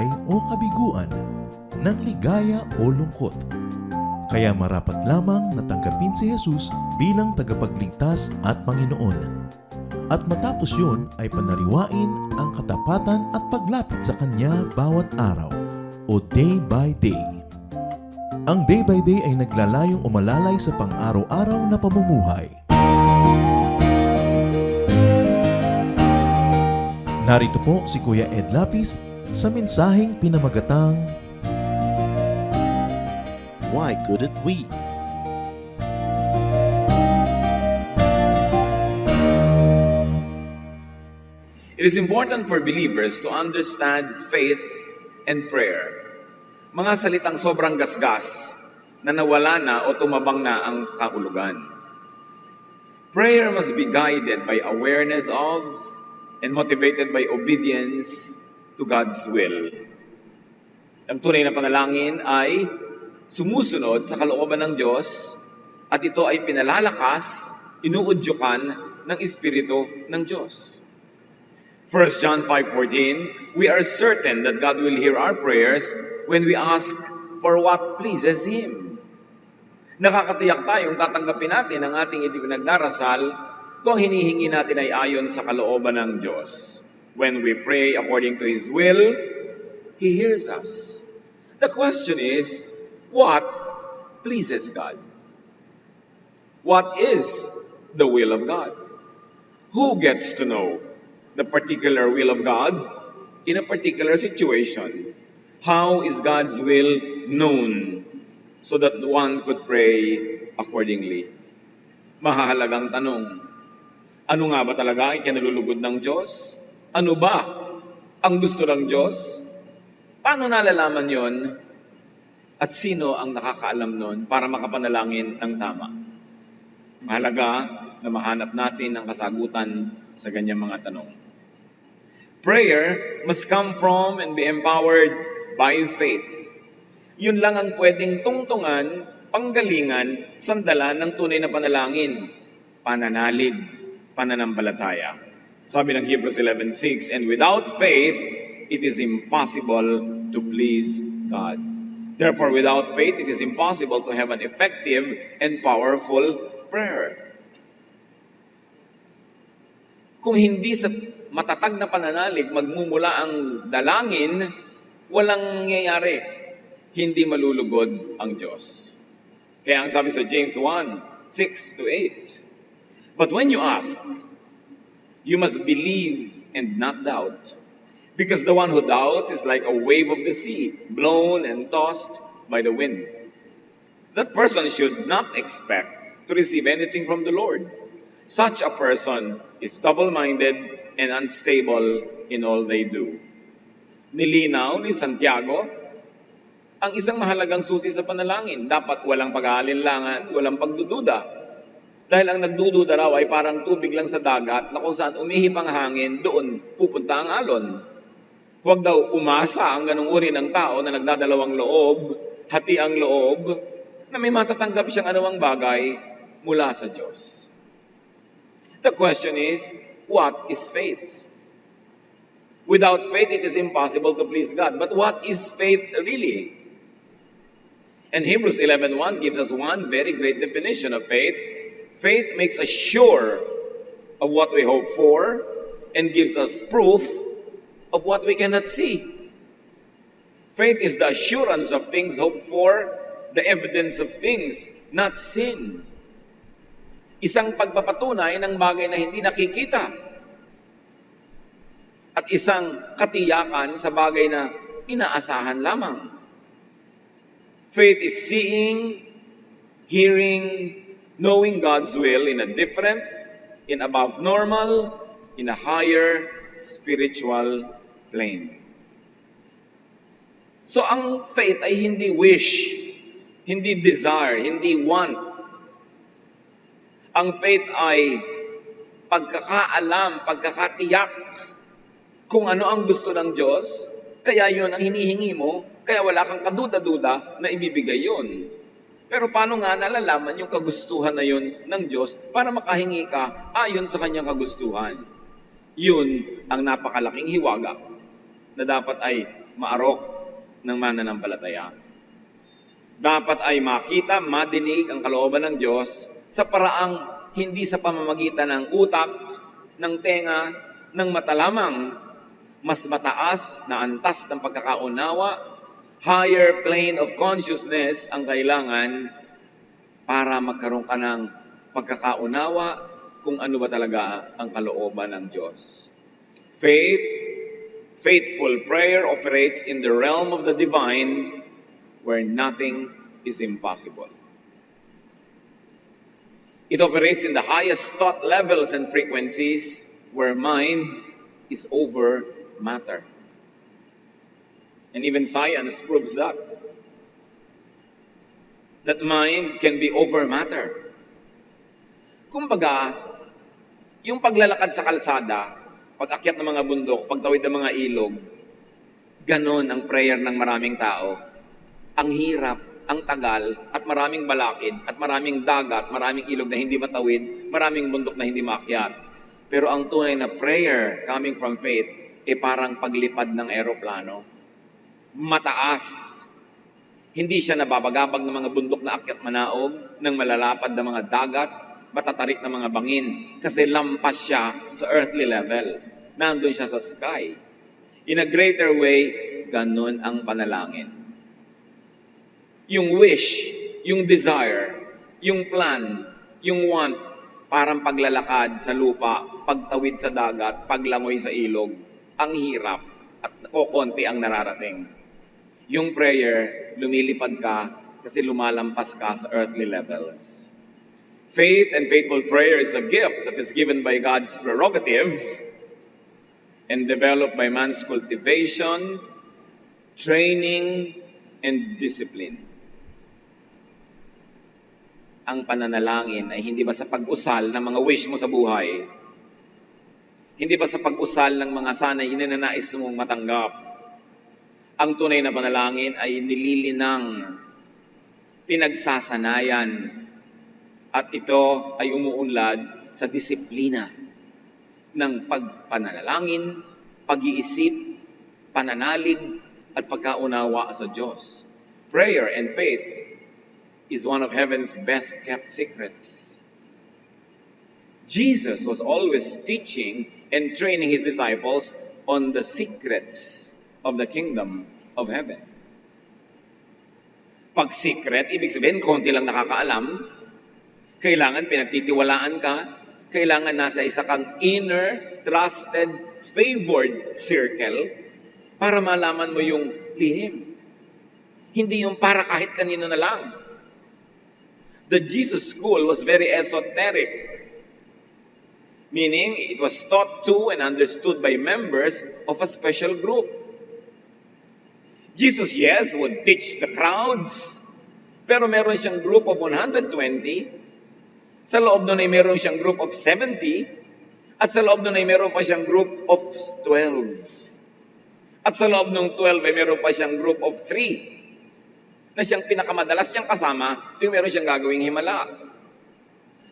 buhay o kabiguan, ng ligaya o lungkot. Kaya marapat lamang na tanggapin si Jesus bilang tagapagligtas at Panginoon. At matapos yun ay panariwain ang katapatan at paglapit sa Kanya bawat araw o day by day. Ang day by day ay naglalayong umalalay sa pang-araw-araw na pamumuhay. Narito po si Kuya Ed Lapis sa mensaheng pinamagatang Why couldn't we? It is important for believers to understand faith and prayer. Mga salitang sobrang gasgas na nawala na o tumabang na ang kahulugan. Prayer must be guided by awareness of and motivated by obedience to God's will. Ang tunay na panalangin ay sumusunod sa kalooban ng Diyos at ito ay pinalalakas, inuudyukan ng Espiritu ng Diyos. 1 John 5:14, we are certain that God will hear our prayers when we ask for what pleases Him. Nakakatiyak tayong tatanggapin natin ang ating ipinagdarasal kung hinihingi natin ay ayon sa kalooban ng Diyos. When we pray according to His will, He hears us. The question is, what pleases God? What is the will of God? Who gets to know the particular will of God in a particular situation? How is God's will known so that one could pray accordingly? Mahalagang tanong. Ano nga ba talaga ay kinalulugod ng Diyos? Ano ba ang gusto ng Diyos? Paano nalalaman yon? At sino ang nakakaalam nun para makapanalangin ng tama? Mahalaga na mahanap natin ang kasagutan sa ganyang mga tanong. Prayer must come from and be empowered by faith. Yun lang ang pwedeng tungtungan, panggalingan, sandalan ng tunay na panalangin. Pananalig, pananampalataya. Sabi ng Hebrews 11:6, and without faith, it is impossible to please God. Therefore, without faith, it is impossible to have an effective and powerful prayer. Kung hindi sa matatag na pananalig magmumula ang dalangin, walang nangyayari. Hindi malulugod ang Diyos. Kaya ang sabi sa James 1:6-8, but when you ask, you must believe and not doubt. Because the one who doubts is like a wave of the sea, blown and tossed by the wind. That person should not expect to receive anything from the Lord. Such a person is double-minded and unstable in all they do. Nilinaw ni Santiago ang isang mahalagang susi sa panalangin. Dapat walang pag-aalinlangan, walang pagdududa. Dahil ang nagdududa raw ay parang tubig lang sa dagat na kung saan umihip ang hangin, doon pupunta ang alon. Huwag daw umasa ang ganung uri ng tao na nagdadalawang loob, hati ang loob, na may matatanggap siyang anumang bagay mula sa Diyos. The question is, what is faith? Without faith, it is impossible to please God. But what is faith really? And Hebrews 11:1 gives us one very great definition of faith. Faith makes us sure of what we hope for and gives us proof of what we cannot see. Faith is the assurance of things hoped for, the evidence of things not seen. Isang pagpapatunay ng bagay na hindi nakikita. At isang katiyakan sa bagay na inaasahan lamang. Faith is seeing, hearing, knowing God's will in a different, in above normal, in a higher spiritual plane. So ang faith ay hindi wish, hindi desire, hindi want. Ang faith ay pagkakaalam, pagkakatiyak kung ano ang gusto ng Diyos, kaya yun ang hinihingi mo, kaya wala kang kaduda-duda na ibibigay yun. Pero paano nga nalalaman yung kagustuhan na yun ng Diyos para makahingi ka ayon sa kanyang kagustuhan? Yun ang napakalaking hiwaga na dapat ay maarok ng mananampalataya. Dapat ay makita, madinig ang kalooban ng Diyos sa paraang hindi sa pamamagitan ng utak, ng tenga, ng mata lamang. Mas mataas na antas ng pagkakaunawa, higher plane of consciousness ang kailangan para magkaroon ka ng pagkakaunawa kung ano ba talaga ang kalooban ng Diyos. Faithful prayer operates in the realm of the divine where nothing is impossible. It operates in the highest thought levels and frequencies where mind is over matter. And even science proves that mind can be over matter. Kumbaga, yung paglalakad sa kalsada, pag-akyat ng mga bundok, pagtawid ng mga ilog, ganon ang prayer ng maraming tao. Ang hirap, ang tagal, at maraming balakid, at maraming dagat, maraming ilog na hindi matawid, maraming bundok na hindi maakyat. Pero ang tunay na prayer coming from faith, parang paglipad ng eroplano. Mataas. Hindi siya nababagabag ng mga bundok na akyat manaog, ng malalapad na mga dagat, matatarik na mga bangin. Kasi lampas siya sa earthly level. Nandun siya sa sky. In a greater way, ganun ang panalangin. Yung wish, yung desire, yung plan, yung want, parang paglalakad sa lupa, pagtawid sa dagat, paglangoy sa ilog. Ang hirap at kokonti ang nararating. Yung prayer, lumilipad ka kasi lumalampas ka sa earthly levels. Faith and faithful prayer is a gift that is given by God's prerogative and developed by man's cultivation, training, and discipline. Ang pananalangin ay hindi ba sa pag-usal ng mga wish mo sa buhay? Hindi ba sa pag-usal ng mga sanay inananais mong matanggap? Ang tunay na panalangin ay nililinang, pinagsasanayan, at ito ay umuunlad sa disiplina ng pagpanalangin, pag-iisip, pananalig, at pagkaunawa sa Diyos. Prayer and faith is one of heaven's best-kept secrets. Jesus was always teaching and training His disciples on the secrets of the kingdom of heaven. Pag secret, ibig sabihin, konti lang nakakaalam, kailangan pinagtitiwalaan ka, kailangan nasa isa kang inner, trusted, favored circle para malaman mo yung lihim. Hindi yung para kahit kanino na lang. The Jesus School was very esoteric, meaning it was taught to and understood by members of a special group. Jesus, yes, would teach the crowds, pero meron siyang group of 120, sa loob nun ay meron siyang group of 70, at sa loob nun ay meron pa siyang group of 12. At sa loob ng 12 ay meron pa siyang group of 3, na siyang pinakamadalas niyang kasama, ito yung meron siyang gagawing himala.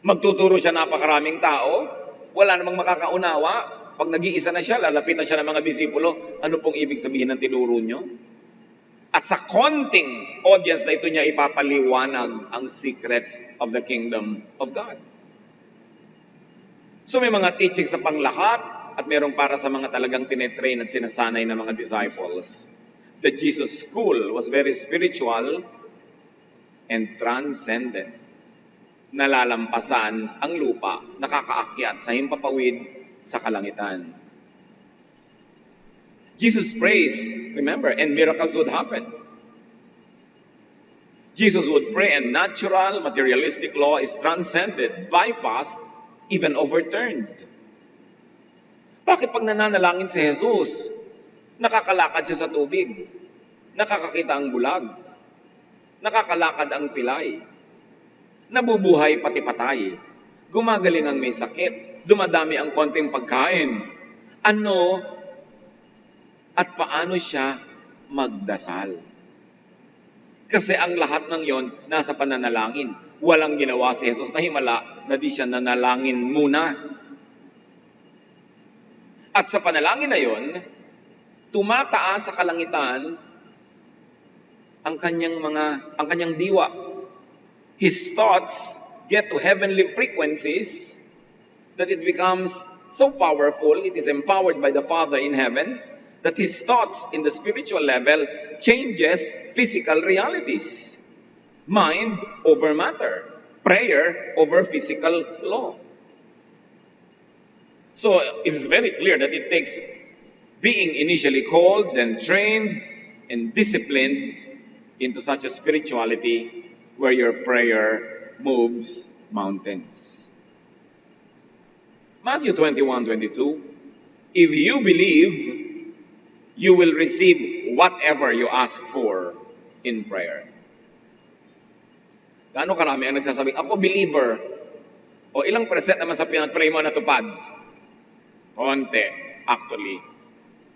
Magtuturo siya napakaraming tao, wala namang makakaunawa, pag nag-iisa na siya, lalapitan siya ng mga disipulo, ano pong ibig sabihin ng tinuro niyo? At sa konting audience na ito niya ipapaliwanag ang secrets of the kingdom of God. So may mga teaching sa panglahat at mayroong para sa mga talagang tinetrain at sinasanay ng mga disciples. The Jesus School was very spiritual and transcendent. Nalalampasan ang lupa, nakakaakyat sa himpapawid sa kalangitan. Jesus prays, remember, and miracles would happen. Jesus would pray and natural, materialistic law is transcended, bypassed, even overturned. Bakit pag nananalangin si Jesus, nakakalakad siya sa tubig, nakakakita ang bulag, nakakalakad ang pilay, nabubuhay pati patay, gumagaling ang may sakit, dumadami ang konting pagkain. Ano at paano siya magdasal? Kasi ang lahat ng yon nasa pananalangin. Walang ginawa si Jesus na himala na di siya nanalangin muna. At sa panalangin na yon, tumataas sa kalangitan ang kanyang diwa. His thoughts get to heavenly frequencies that it becomes so powerful, it is empowered by the Father in heaven, that his thoughts in the spiritual level changes physical realities. Mind over matter. Prayer over physical law. So it is very clear that it takes being initially called, then trained, and disciplined into such a spirituality where your prayer moves mountains. Matthew 21:22, if you believe, you will receive whatever you ask for in prayer. Gaano karami ang nagsasabi, ako believer, o ilang percent naman sa pinag-pray mo natupad? Konti, actually.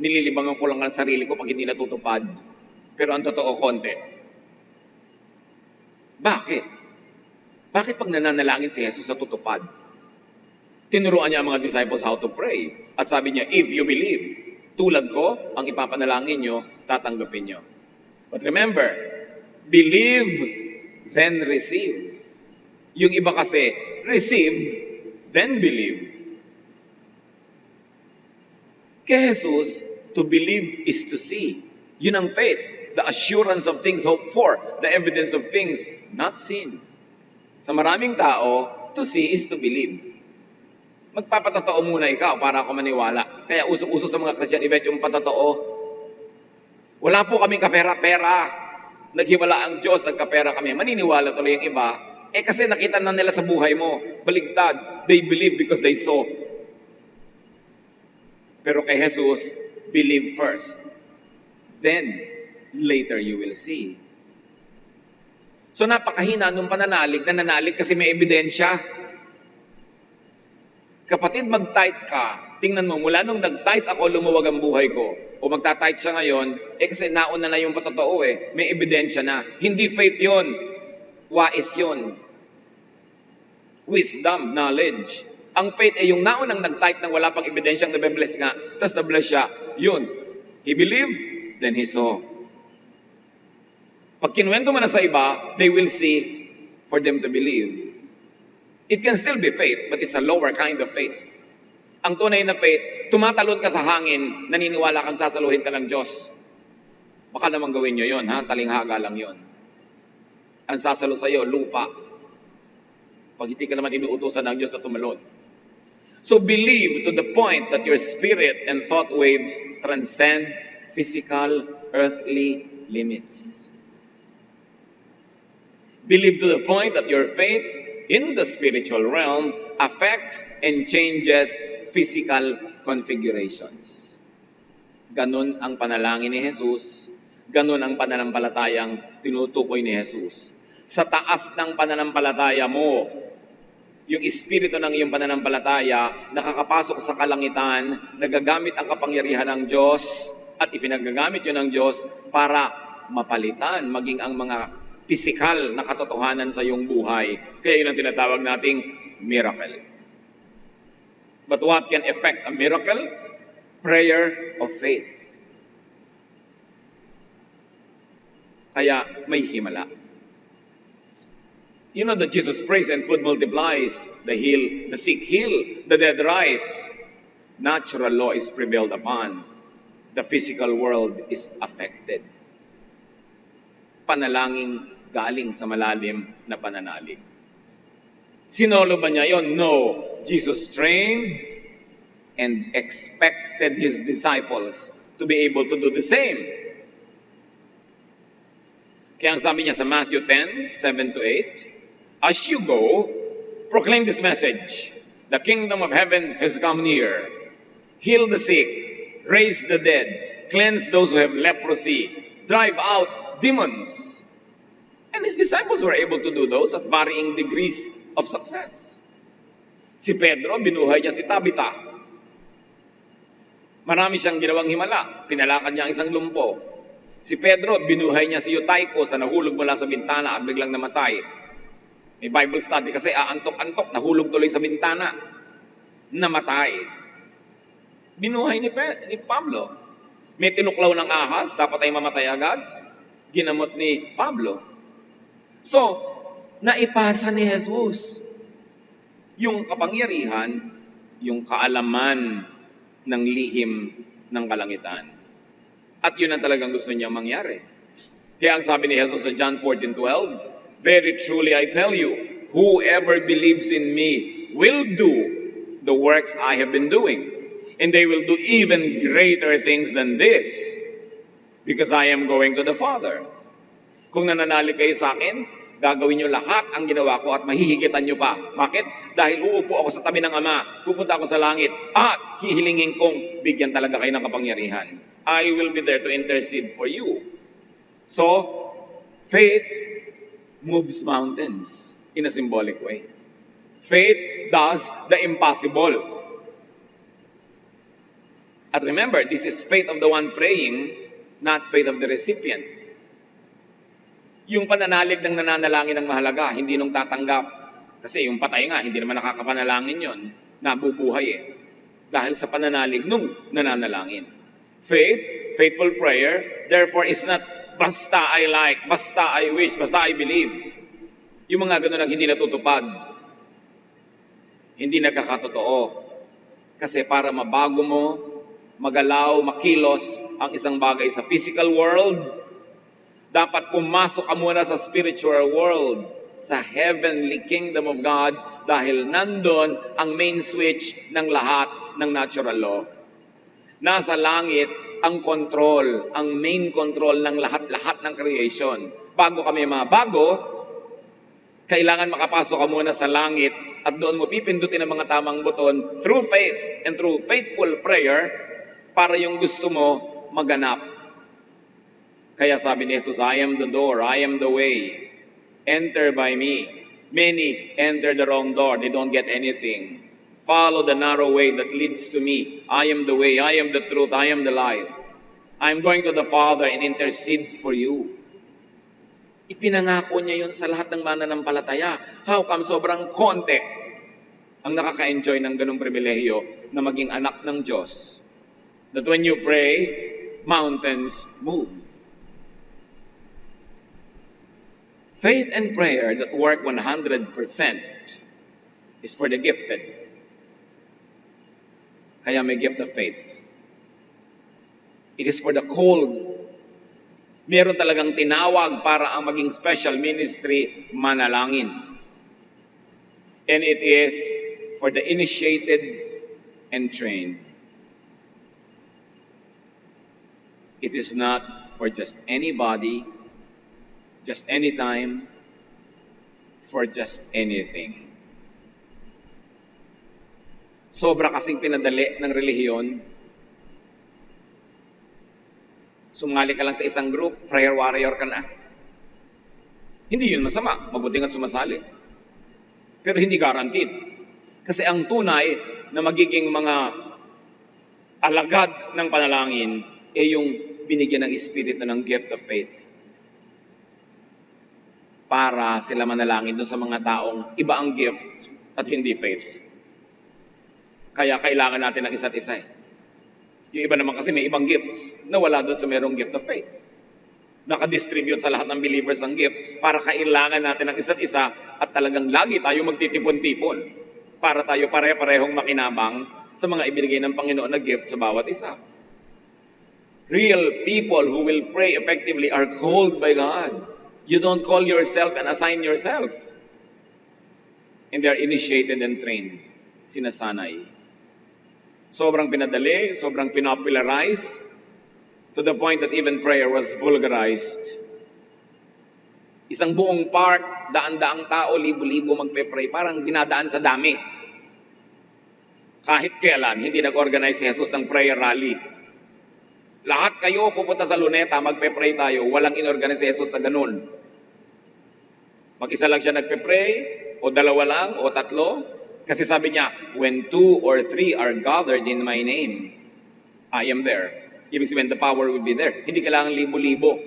Nililibangan ko lang ang sarili ko pag hindi natutupad. Pero ang totoo, konti. Bakit? Bakit pag nananalangin si Jesus natutupad? Tinuruan niya ang mga disciples how to pray. At sabi niya, if you believe, tulad ko, ang ipapanalangin nyo, tatanggapin nyo. But remember, believe, then receive. Yung iba kasi, receive, then believe. Kay Jesus, to believe is to see. Yun ang faith. The assurance of things hoped for. The evidence of things not seen. Sa maraming tao, to see is to believe. Magpapatotoo muna ikaw para ako maniwala. Kaya uso-uso sa mga Christian event yung patotoo. Wala po kaming kapera-pera. Naghiwala ang Diyos, nagkapera kami. Maniniwala tuloy yung iba. Kasi nakita na nila sa buhay mo. Baligtad. They believe because they saw. Pero kay Jesus, believe first. Then, later you will see. So napakahina nung pananalig, nananalig kasi may ebidensya. Kapatid, mag-tight ka. Tingnan mo, mula nung nag-tight ako, lumuwag ang buhay ko. O magta-tight siya ngayon, kasi nauna na yung patotoo May ebidensya na. Hindi faith yun. Wais yun. Wisdom, knowledge. Ang faith ay yung naunang nag-tight nang wala pang ebidensyang nabe-bless nga. Tapos na-bless siya. Yun. He believed, then he saw. Pag kinuwento mo na sa iba, they will see for them to believe. It can still be faith, but it's a lower kind of faith. Ang tunay na faith, tumatalon ka sa hangin, naniniwala kang sasaluhin ka ng Diyos. Baka naman gawin nyo yun, talinghaga lang yun. Ang sasalo sa iyo, lupa. Pag hindi ka naman inuutosan ng Diyos na tumalon. So believe to the point that your spirit and thought waves transcend physical, earthly limits. Believe to the point that your faith in the spiritual realm affects and changes physical configurations. Ganun ang panalangin ni Jesus. Ganun ang pananampalatayang tinutukoy ni Jesus. Sa taas ng pananampalataya mo, yung espiritu ng iyong pananampalataya nakakapasok sa kalangitan, nagagamit ang kapangyarihan ng Diyos at ipinagagamit yun ng Diyos para mapalitan maging ang mga pisikal na katotohanan sa iyong buhay. Kaya yun ang tinatawag nating miracle. But what can effect a miracle? Prayer of faith. Kaya may himala. You know that Jesus prays and food multiplies, the sick heal, the dead rise. Natural law is prevailed upon. The physical world is affected. Panalangin galing sa malalim na pananalig. Sinolo ba niya yon? No. Jesus trained and expected His disciples to be able to do the same. Kaya ang sabi niya sa Matthew 10:7-8, as you go, proclaim this message. The kingdom of heaven has come near. Heal the sick, raise the dead, cleanse those who have leprosy, drive out demons. And His disciples were able to do those at varying degrees of success. Si Pedro, binuhay niya si Tabitha. Marami siyang ginawang himala. Pinalakad niya ang isang lumpo. Si Pedro, binuhay niya si Eutico sa nahulog mula sa bintana at biglang namatay. May Bible study kasi aantok-antok, nahulog tuloy sa bintana. Namatay. Binuhay ni Pablo. May tinuklaw ng ahas, dapat ay mamatay agad. Ginamot ni Pablo. So, naipasa ni Jesus yung kapangyarihan, yung kaalaman ng lihim ng kalangitan. At yun ang talagang gusto niya mangyari. Kaya ang sabi ni Jesus sa John 14:12, "Very truly I tell you, whoever believes in me will do the works I have been doing, and they will do even greater things than this, because I am going to the Father." Kung nananalig kayo sa akin, gagawin nyo lahat ang ginawa ko at mahihigitan nyo pa. Bakit? Dahil uupo ako sa tabi ng Ama, pupunta ako sa langit, at hihilingin kong bigyan talaga kayo ng kapangyarihan. I will be there to intercede for you. So, faith moves mountains in a symbolic way. Faith does the impossible. At remember, this is faith of the one praying, not faith of the recipient. Yung pananalig ng nananalangin ang mahalaga, hindi nung tatanggap. Kasi yung patay nga, hindi naman nakakapanalangin yon, nabubuhay eh. Dahil sa pananalig nung nananalangin. Faith, faithful prayer, therefore is not basta I like, basta I wish, basta I believe. Yung mga ganun ang hindi natutupad. Hindi nagkakatotoo. Kasi para mabago mo, magalaw, makilos ang isang bagay sa physical world, dapat pumasok ka muna sa spiritual world, sa heavenly kingdom of God, dahil nandun ang main switch ng lahat ng natural law. Nasa langit ang control, ang main control ng lahat-lahat ng creation. Bago kami mabago, kailangan makapasok ka muna sa langit at doon mo pipindutin ang mga tamang buton through faith and through faithful prayer para yung gusto mo maganap. Kaya sabi ni Jesus, I am the door, I am the way. Enter by me. Many enter the wrong door. They don't get anything. Follow the narrow way that leads to me. I am the way, I am the truth, I am the life. I'm going to the Father and intercede for you. Ipinangako niya yun sa lahat ng mananampalataya. How come sobrang konti ang nakaka-enjoy ng ganong pribilehiyo na maging anak ng Diyos? That when you pray, mountains move. Faith and prayer that work 100% is for the gifted. Kaya may gift of faith. It is for the called. Meron talagang tinawag para ang maging special ministry, manalangin. And it is for the initiated and trained. It is not for just anybody, just anytime, for just anything. Sobra kasing pinadali ng relihiyon. Sumali ka lang sa isang group, prayer warrior ka na. Hindi yun masama, mabuti nga sumasali. Pero hindi guaranteed. Kasi ang tunay na magiging mga alagad ng panalangin ay yung binigyan ng Espiritu ng gift of faith. Para sila manalangin doon sa mga taong iba ang gift at hindi faith. Kaya kailangan natin ng isa't isa. Yung iba naman kasi may ibang gifts na wala doon sa merong gift of faith. Nakadistribute sa lahat ng believers ang gift para kailangan natin ng isa't isa at talagang lagi tayo magtitipon-tipon para tayo pare-parehong makinabang sa mga ibinigay ng Panginoon na gift sa bawat isa. Real people who will pray effectively are called by God. You don't call yourself and assign yourself. And they are initiated and trained. Sinasanay. Sobrang pinadali, sobrang pinopularize, to the point that even prayer was vulgarized. Isang buong park, daan-daang tao, libo-libo magpe-pray, parang dinadaan sa dami. Kahit kailan, hindi nag-organize si Jesus ng prayer rally. Lahat kayo pupunta sa Luneta, magpe-pray tayo. Walang in-organize si Jesus na ganun. Mag-isa lang siya nagpe-pray, o dalawa lang, o tatlo. Kasi sabi niya, when 2 or 3 are gathered in my name, I am there. Ibig sabihin, the power will be there. Hindi kailangan libo-libo.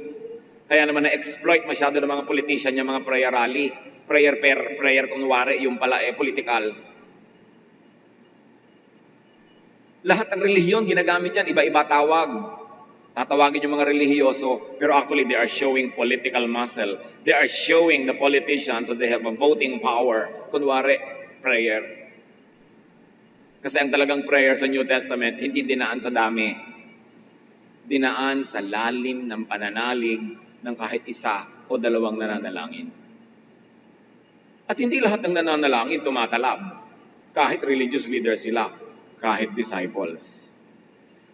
Kaya naman na-exploit masyado ng mga politician yung mga prayer rally. Prayer kunwari, yung pala political. Lahat ng relihiyon, ginagamit yan, iba-iba tawag. Tatawagin yung mga relihiyoso, pero actually they are showing political muscle. They are showing the politicians that they have a voting power. Kunwari, prayer. Kasi ang talagang prayer sa New Testament, hindi dinaan sa dami. Dinaan sa lalim ng pananalig ng kahit isa o dalawang nananalangin. At hindi lahat ng nananalangin tumatalab. Kahit religious leader sila, kahit disciples.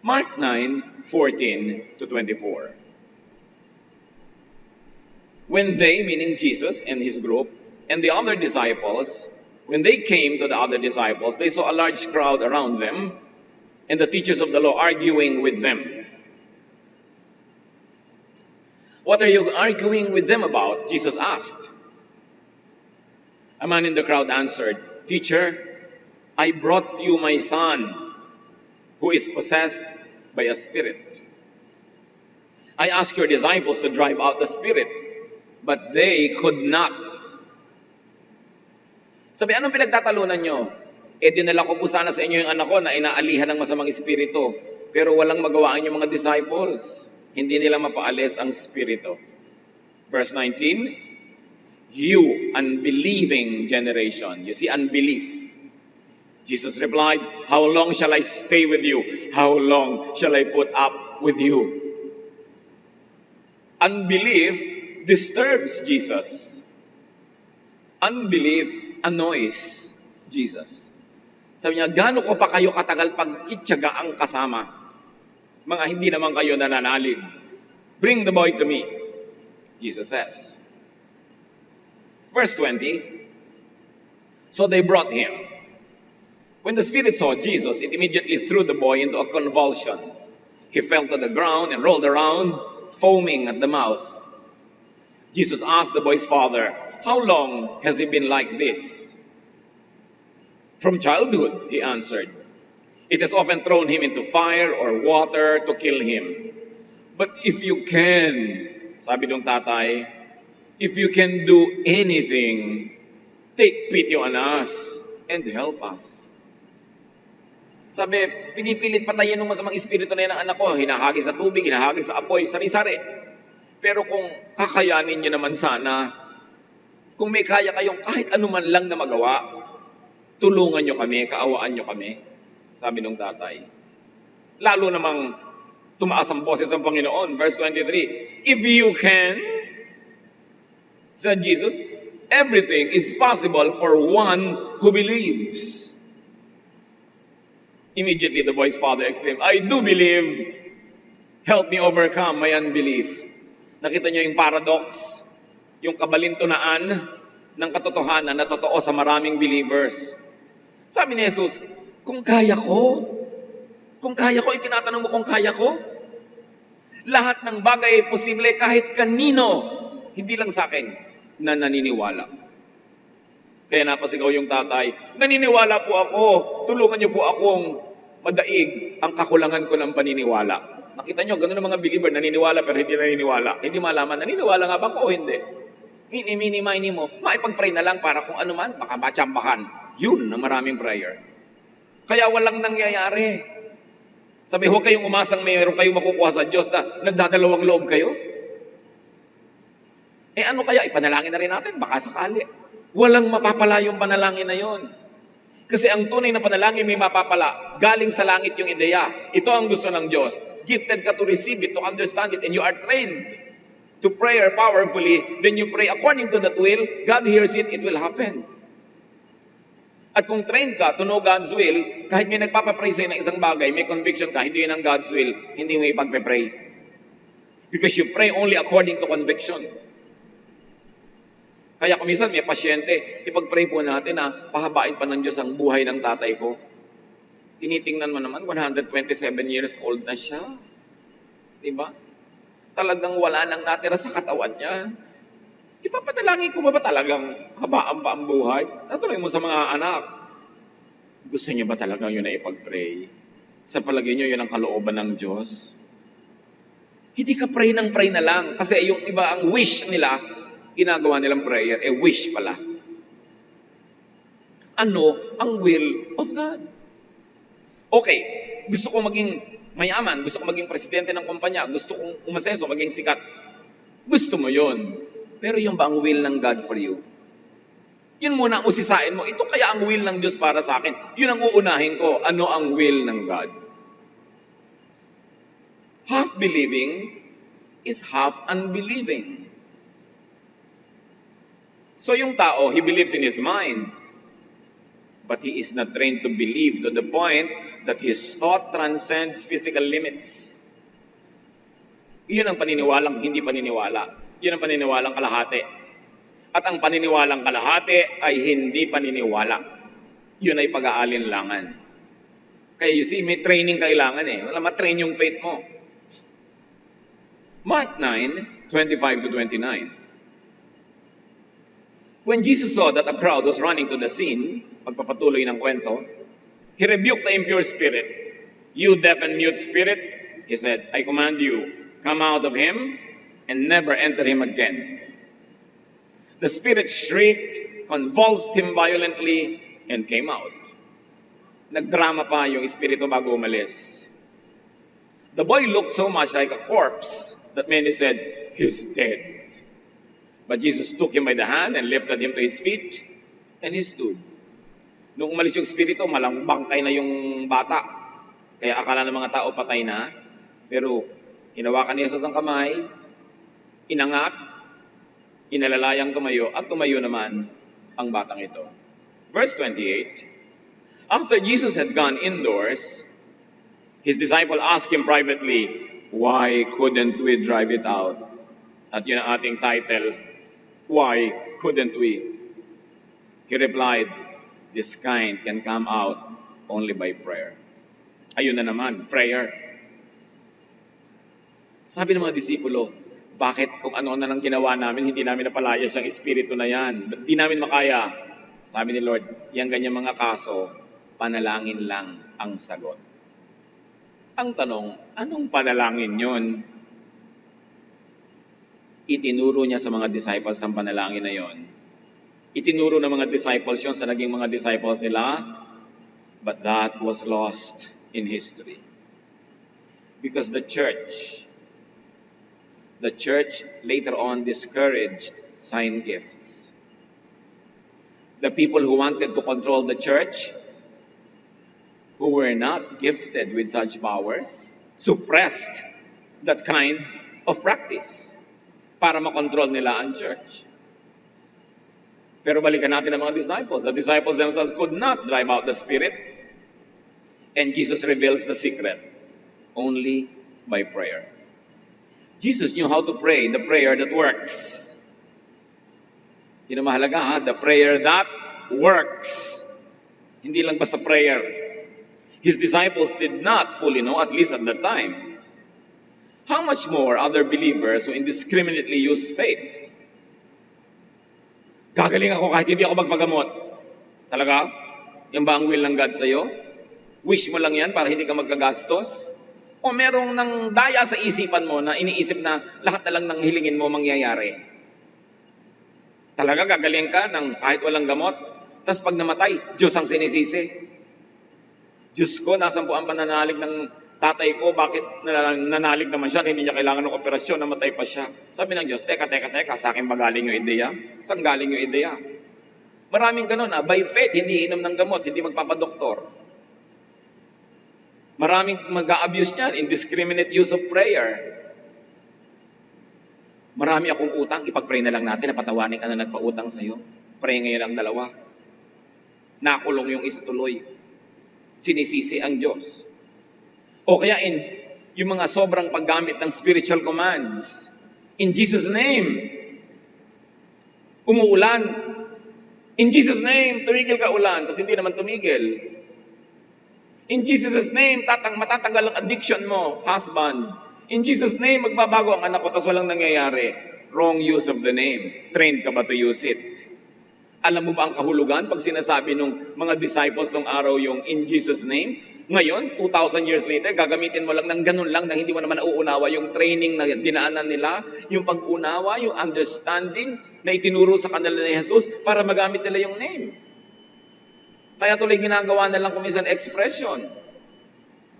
Mark 9:14 to 24. When they, meaning Jesus and his group, and the other disciples, when they came to the other disciples, they saw a large crowd around them, and the teachers of the law arguing with them. What are you arguing with them about? Jesus asked. A man in the crowd answered, Teacher, I brought you my son, who is possessed by a spirit. I asked your disciples to drive out the spirit, but they could not. Sabi, anong pinagtatalunan nyo? Dinala ko po sana sa inyo yung anak ko na inaalihan ng masamang espiritu, pero walang magawa ang inyong mga disciples. Hindi nila mapaalis ang espiritu. Verse 19, You unbelieving generation. You see, unbelief. Jesus replied, How long shall I stay with you? How long shall I put up with you? Unbelief disturbs Jesus. Unbelief annoys Jesus. Sabi niya, gaano ko pa kayo katagal pagkitsaga ang kasama? Mga hindi naman kayo nananalig. Bring the boy to me, Jesus says. Verse 20, So they brought him. When the spirit saw Jesus, it immediately threw the boy into a convulsion. He fell to the ground and rolled around, foaming at the mouth. Jesus asked the boy's father, How long has he been like this? From childhood, he answered. It has often thrown him into fire or water to kill him. But if you can, sabi ng tatay, if you can do anything, take pity on us and help us. Sabi, pinipilit patayin ng masamang espiritu na yan ang anak ko. Hinahagi sa tubig, hinahagi sa apoy, sari-sari. Pero kung kakayanin niyo naman sana, kung may kaya kayong kahit anuman lang na magawa, tulungan niyo kami, kaawaan niyo kami. Sabi ng tatay. Lalo namang tumaas ang boses ng Panginoon. Verse 23, If you can, said Jesus, everything is possible for one who believes. Immediately the boy's father exclaimed, I do believe. Help me overcome my unbelief. Nakita niyo yung paradox, yung kabalintunaan ng katotohanan na totoo sa maraming believers. Sabi ni Jesus, kung kaya ko, itinatanong mo kung kaya ko, lahat ng bagay ay posible kahit kanino, hindi lang sa akin, na naniniwala. Kaya napasigaw yung tatay, naniniwala po ako, tulungan niyo po akong madaig ang kakulangan ko ng paniniwala. Nakita nyo, ganun ang mga believer, naniniwala pero hindi naniniwala. Hindi malaman, naniniwala nga ba ko o hindi? Mini, mo, maipag-pray na lang para kung ano man, baka batsambahan. Yun na maraming prayer. Kaya walang nangyayari. Sabi, huwag kayong umasang mayroon kayong makukuha sa Diyos na nagdadalawang loob kayo. Ano kaya? Ipanalangin na rin natin, baka sakali. Walang mapapala yung panalangin na yun. Kasi ang tunay na panalangin may mapapala. Galing sa langit yung ideya. Ito ang gusto ng Diyos. Gifted ka to receive it, to understand it, and you are trained to pray powerfully. Then you pray according to that will. God hears it, it will happen. At kung trained ka to know God's will, kahit may nagpapapray sa'yo ng isang bagay, may conviction ka, hindi yun ang God's will, hindi mo ipagpe-pray. Because you pray only according to conviction. Kaya kung minsan may pasyente, ipag-pray po natin na pahabain pa ng Diyos ang buhay ng tatay ko. Tinitingnan mo naman, 127 years old na siya. Diba? Talagang wala nang natira sa katawan niya. Ipapadalangin ko ba talagang habaan pa ang buhay? Natuloy mo sa mga anak. Gusto niyo ba talagang yun na ipag-pray? Sa palagay niyo, yun ang kalooban ng Diyos? Hindi ka pray ng pray na lang. Kasi yung iba, ang wish nila, ginagawa nilang prayer, wish pala. Ano ang will of God? Okay, gusto ko maging mayaman, gusto ko maging presidente ng kumpanya, gusto kong umasenso, maging sikat. Gusto mo yun. Pero yung ba ang will ng God for you? Yun muna ang usisain mo. Ito kaya ang will ng Diyos para sa akin. Yun ang uunahin ko. Ano ang will ng God? Half believing is half unbelieving. So yung tao, he believes in his mind, but he is not trained to believe to the point that his thought transcends physical limits. Iyon ang paniniwalang hindi paniniwala. Yun ang paniniwalang kalahati. At ang paniniwalang kalahati ay hindi paniniwala. Yun ay pag-aalinlangan. Kaya you see, may training kailangan eh. Wala matrain yung faith mo. Mark 9:25 to 29. When Jesus saw that a crowd was running to the scene, pagpapatuloy ng kwento, he rebuked the impure spirit. You deaf and mute spirit, he said, I command you, come out of him and never enter him again. The spirit shrieked, convulsed him violently, and came out. Nagdrama pa yung espiritu bago umalis. The boy looked so much like a corpse that many said, he's dead. But Jesus took him by the hand and lifted him to his feet, and he stood. Nung umalis yung espiritu, malang bangkay na yung bata. Kaya akala ng mga tao patay na. Pero hinawakan ni Jesus ang kamay, inangat, inalalayang tumayo, at tumayo naman ang batang ito. Verse 28, after Jesus had gone indoors, his disciple asked him privately, why couldn't we drive it out? At yun ang ating title, why couldn't we? He replied, this kind can come out only by prayer. Ayun na naman, prayer. Sabi ng mga disipulo, bakit kung ano na lang ginawa namin, hindi namin napalayas yung espiritu na yan? Hindi namin makaya. Sabi ni Lord, yung ganyan mga kaso, panalangin lang ang sagot. Ang tanong, anong panalangin yun? Itinuro niya sa mga disciples ang panalangin na yon. Itinuro ng mga disciples yun sa naging mga disciples nila, but that was lost in history. Because the church later on discouraged sign gifts. The people who wanted to control the church, who were not gifted with such powers, suppressed that kind of practice para makontrol nila ang church. Pero balikan natin ang mga disciples. The disciples themselves could not drive out the spirit, and Jesus reveals the secret only by prayer. Jesus knew how to pray, the prayer that works. Yun ang mahalaga ha, the prayer that works. Hindi lang basta prayer. His disciples did not fully know, at least at that time. How much more other believers who indiscriminately use faith? Gagaling ako kahit hindi ako magpagamot. Talaga? Yan ba ang will ng God sa'yo? Wish mo lang yan para hindi ka magkagastos? O merong nang daya sa isipan mo na iniisip na lahat na lang ng hilingin mo mangyayari? Talaga gagaling ka ng kahit walang gamot? Tapos pag namatay, Diyos ang sinisisi. Diyos ko, nasan po ang pananalig ng tatay ko? Bakit nanalig naman siya? Hindi niya kailangan ng operasyon, namatay pa siya. Sabi ng Diyos, teka, sa akin ba galing yung ideya? Saan galing yung ideya? Maraming ganun by faith, hindi inom ng gamot, hindi magpapadoktor. Maraming mag-a-abuse niyan, indiscriminate use of prayer. Marami akong utang, ipag-pray na lang natin, napatawanin ka na nagpa-utang sa'yo. Pray ngayon ang dalawa. Nakulong yung isa tuloy. Sinisisi ang Diyos. O kaya yung mga sobrang paggamit ng spiritual commands. In Jesus' name, umuulan. In Jesus' name, tumigil ka ulan, kasi hindi naman tumigil. In Jesus' name, matatanggal ang addiction mo, husband. In Jesus' name, magbabago ang anak ko, tapos walang nangyayari. Wrong use of the name. Trained ka ba to use it? Alam mo ba ang kahulugan pag sinasabi ng mga disciples ng araw yung in Jesus' name? Ngayon, 2,000 years later, gagamitin mo lang ng ganun lang na hindi mo naman nauunawa yung training na dinaanan nila, yung pag-unawa, yung understanding na itinuro sa kanila ni Jesus para magamit nila yung name. Kaya tuloy ginagawa na lang kuminsan expression.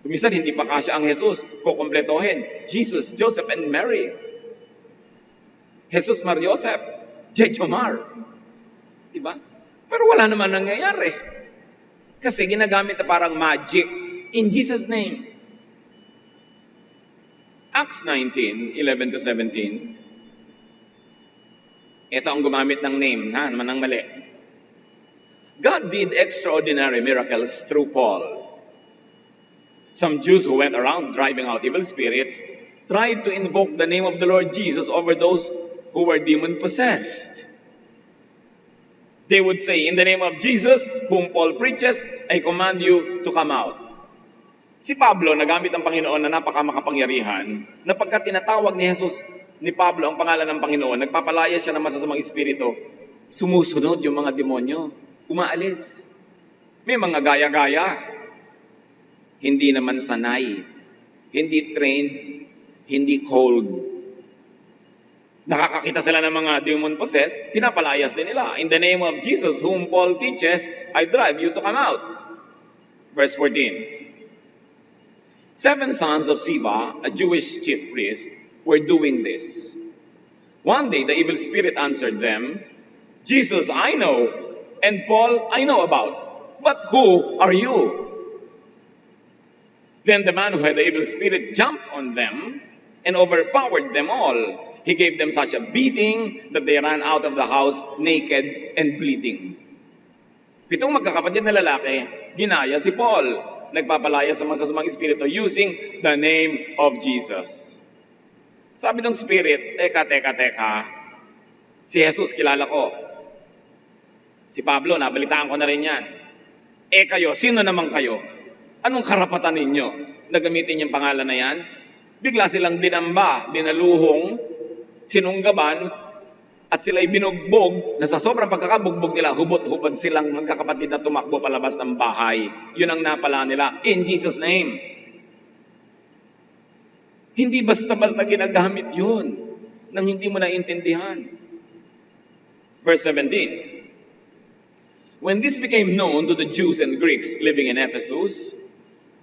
Kuminsan, hindi pa kasya ang Jesus, kukompletohin. Jesus, Joseph, and Mary. Jesus, Mar, Joseph, Jejomar. Diba? Pero wala naman nangyayari. Kasi ginagamit na parang magic. In Jesus' name. Acts 19:11-17. Ito ang gumamit ng name, naman ang mali. God did extraordinary miracles through Paul. Some Jews who went around driving out evil spirits tried to invoke the name of the Lord Jesus over those who were demon-possessed. They would say, in the name of Jesus, whom Paul preaches, I command you to come out. Si Pablo, nagamit ang Panginoon na napakamakapangyarihan, na pagka tinatawag ni Jesus, ni Pablo ang pangalan ng Panginoon, nagpapalaya siya ng masasamang espiritu, sumusunod yung mga demonyo, umaalis. May mga gaya-gaya. Hindi naman sanay, hindi trained, hindi cold. Nakakakita sila ng mga demon-possessed, pinapalayas din nila. In the name of Jesus, whom Paul teaches, I drive you to come out. Verse 14. 7 sons of Siva, a Jewish chief priest, were doing this. One day, the evil spirit answered them, Jesus I know, and Paul I know about, but who are you? Then the man who had the evil spirit jumped on them and overpowered them all. He gave them such a beating that they ran out of the house naked and bleeding. 7 magkakapatid na lalaki, ginaya si Paul. Nagpapalaya sa masasamang espiritu using the name of Jesus. Sabi ng spirit, teka. Si Jesus, kilala ko. Si Pablo, nabalitaan ko na rin yan. Kayo, sino naman kayo? Anong karapatan ninyo na gamitin yung pangalan na yan? Bigla silang dinamba, dinaluhong, sinunggaban, at sila'y binugbog na sa sobrang pagkakabugbog nila, hubot-hubad silang magkakapatid na tumakbo palabas ng bahay. Yun ang napala nila, in Jesus' name. Hindi basta-basta ginagamit yun nang hindi mo naintindihan. Verse 17. When this became known to the Jews and Greeks living in Ephesus,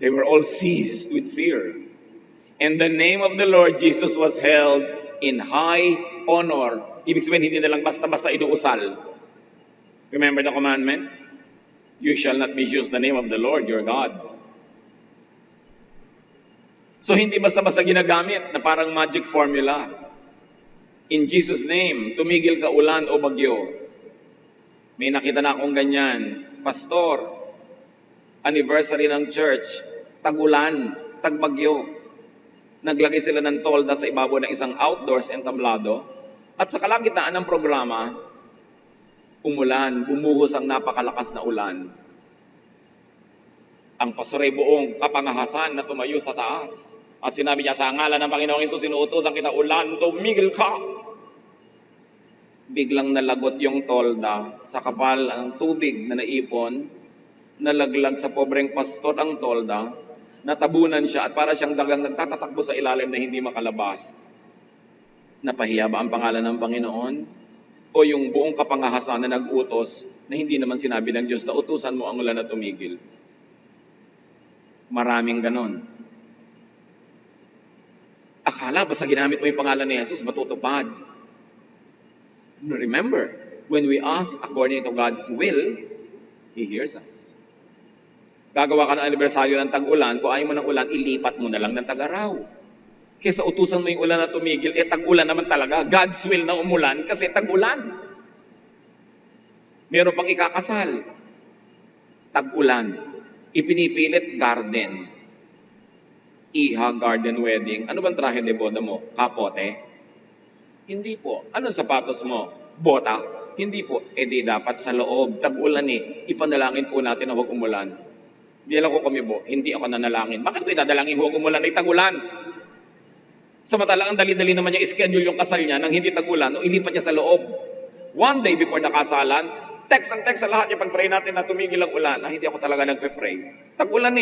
they were all seized with fear. And the name of the Lord Jesus was held in high honor. Ibig sabihin, hindi na lang basta-basta inuusal. Remember the commandment? You shall not misuse the name of the Lord your God. So hindi basta-basta ginagamit na parang magic formula. In Jesus' name, tumigil ka ulan o bagyo. May nakita na akong ganyan. Pastor, anniversary ng church, tag-ulan, tag-bagyo. Naglagay sila ng tolda sa ibabaw ng isang outdoors entablado. At sa kalagitnaan ng programa, umulan, bumuhos ang napakalakas na ulan. Ang pastor ay buong kapangahasan na tumayo sa taas. At sinabi niya, sa ngalan ng Panginoong Hesus, sinuutosan kita, ulan, tumigil ka! Biglang nalagot yung tolda sa kapal ng tubig na naipon, nalaglag sa pobreng pastor ang tolda, natabunan siya at para siyang dagang nagtatatakbo sa ilalim na hindi makalabas. Napahiya ba ang pangalan ng Panginoon? O yung buong kapangahasan na nag-utos na hindi naman sinabi ng Diyos na utusan mo ang ulan na tumigil? Maraming ganon. Akala basta ginamit mo yung pangalan ni Jesus, matutupad. Remember, when we ask according to God's will, He hears us. Gagawa ka ng anibersaryo ng tag-ulan, kung ayaw mo ng ulan, ilipat mo na lang ng tag-araw. Kesa utusan mo yung ulan na tumigil, tag-ulan naman talaga. God's will na umulan kasi tag-ulan. Meron pang ikakasal. Tag-ulan. Ipinipilit garden. Iha garden wedding. Ano bang trahe de boda mo? Kapote? Hindi po. Anong sapatos mo? Bota? Hindi po. Di dapat sa loob. Tag-ulan Ipanalangin po natin na huwag umulan. Bilang ko kami po, hindi ako nanalangin. Bakit ko idadalangin huwag umulan? Tag-ulan. Samantala, ang dali-dali naman niya schedule yung kasal niya nang hindi tag-ulan o ilipat niya sa loob. One day before the kasalan, text sa lahat yung pag-pray natin na tumigil ang ulan. Hindi ako talaga nagpe-pray. Tag-ulan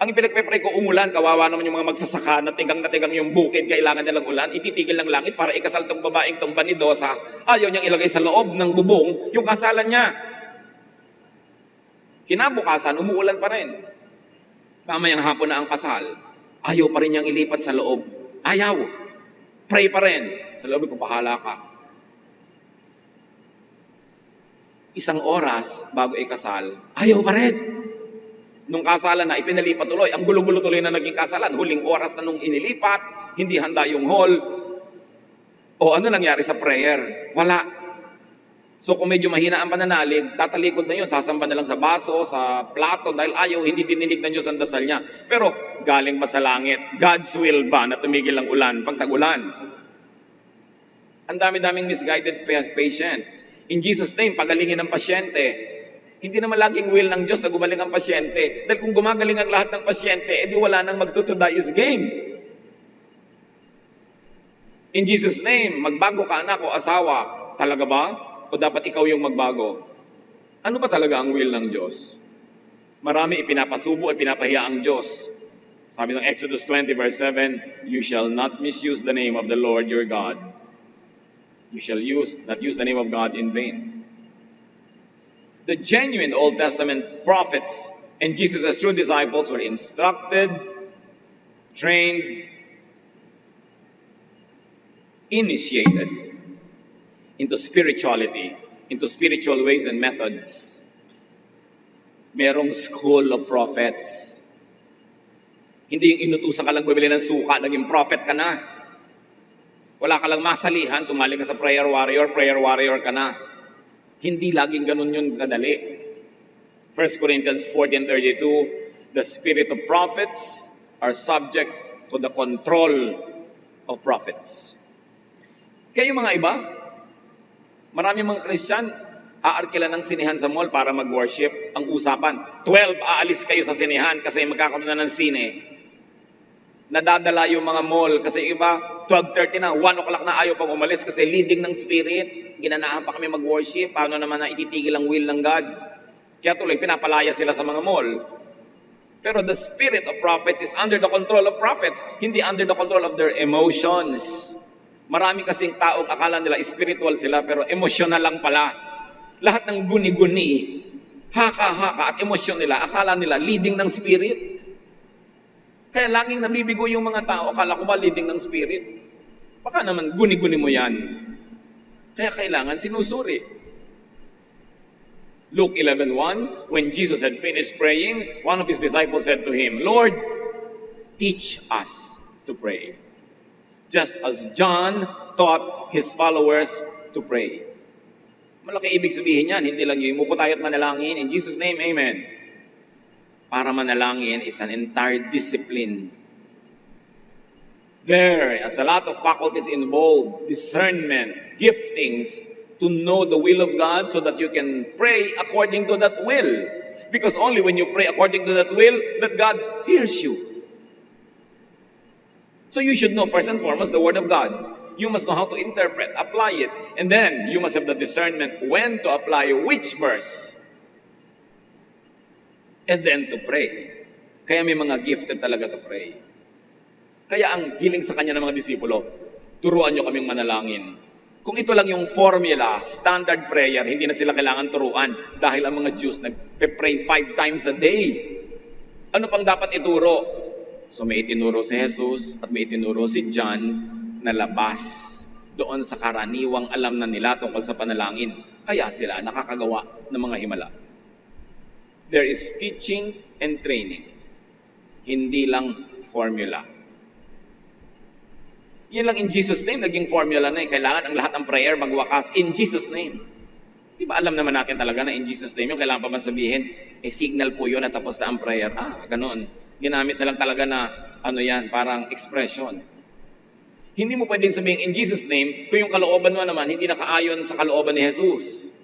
Ang ipinagpe-pray ko, umulan. Kawawa naman yung mga magsasaka na tigang yung bukid. Kailangan nilang ulan. Ititigil ng langit para ikasal tong babaeng tong banidosa. Ayaw niyang ilagay sa loob ng bubong yung kasalan niya. Kinabukasan, umuulan pa rin. Mamayang hapon na ang kasal, ayaw pa rin niyang ilipat sa loob. Ayaw. Pray pa rin. Sa loob ko, bahala ka. Isang oras bago ikasal, ayaw pa rin. Nung kasalan na, ipinalipat tuloy. Ang gulo-gulo tuloy na naging kasalan. Huling oras na nung inilipat, hindi handa yung hall. O ano nangyari sa prayer? Wala. So kung medyo mahina ang pananalig, tatalikod na yun, sasamba na lang sa baso, sa plato, dahil ayaw, hindi dininig ng Diyos ang dasal niya. Pero galing ba sa langit? God's will ba na tumigil ang ulan pag tag-ulan? Ang dami-daming misguided patient. In Jesus' name, pagalingin ang pasyente. Hindi naman laging will ng Diyos na gumaling ang pasyente. Dahil kung gumagaling ang lahat ng pasyente, edi wala nang magtutuda is game. In Jesus' name, magbago ka anak o asawa. Talaga ba? O dapat ikaw yung magbago? Ano ba talaga ang will ng Diyos? Marami ipinapasubo at pinapahiya ang Diyos. Sabi ng Exodus 20 verse 7, "You shall not misuse the name of the Lord your God. You shall not use the name of God in vain." The genuine Old Testament prophets and Jesus' true disciples were instructed, trained, initiated into spirituality, into spiritual ways and methods. Merong school of prophets. Hindi yung inutusan ka lang bumili ng suka, naging prophet ka na. Wala ka lang masalihan, sumali ka sa prayer warrior ka na. Hindi laging ganun yun kadali. 1 Corinthians 14:32, "The spirit of prophets are subject to the control of prophets." Kayo mga iba, maraming mga Christian, aarkila ng sinihan sa mall para mag-worship. Ang usapan, 12 aalis kayo sa sinihan kasi magkakaroon na ng sine. Nadadala yung mga mall kasi iba, 12:30 na, 1 o'clock na ayaw pang umalis kasi leading ng spirit. Ginanahan pa kami mag-worship. Paano naman na ititigil ang will ng God? Kaya tuloy, pinapalaya sila sa mga mall. Pero the spirit of prophets is under the control of prophets, hindi under the control of their emotions. Marami kasing taong akala nila spiritual sila pero emosyonal lang pala. Lahat ng guni-guni, haka-haka at emosyon nila, akala nila leading ng spirit. Kaya laging nabibigo yung mga tao, akala ko ba leading ng spirit? Baka naman guni-guni mo yan. Kaya kailangan sinusuri. Luke 11:1, when Jesus had finished praying, one of his disciples said to him, "Lord, teach us to pray, just as John taught his followers to pray." Malaki ibig sabihin yan, hindi lang yung muko tayo at manalangin. In Jesus' name, amen. Para manalangin is an entire discipline. There is a lot of faculties involved, discernment, giftings, to know the will of God so that you can pray according to that will. Because only when you pray according to that will, that God hears you. So you should know first and foremost the Word of God. You must know how to interpret, apply it. And then you must have the discernment when to apply which verse. And then to pray. Kaya may mga gifted talaga to pray. Kaya ang hiling sa kanya ng mga disipulo, turuan nyo kaming manalangin. Kung ito lang yung formula, standard prayer, hindi na sila kailangan turuan dahil ang mga Jews nagpe-pray 5 times a day. Ano pang dapat ituro? So may itinuro si Jesus at may itinuro si John na labas doon sa karaniwang alam na nila tungkol sa panalangin. Kaya sila nakakagawa ng mga himala. There is teaching and training. Hindi lang formula. Yan lang in Jesus' name, naging formula na eh. Kailangan ang lahat ng prayer magwakas in Jesus' name. Di ba alam naman natin talaga na in Jesus' name, yung kailangan pa man sabihin, signal po yun na tapos na ang prayer. Ganon. Ginamit na lang talaga na, parang expression. Hindi mo pwedeng sabihin in Jesus' name, kung yung kalooban mo naman, hindi nakaayon sa kalooban ni Jesus.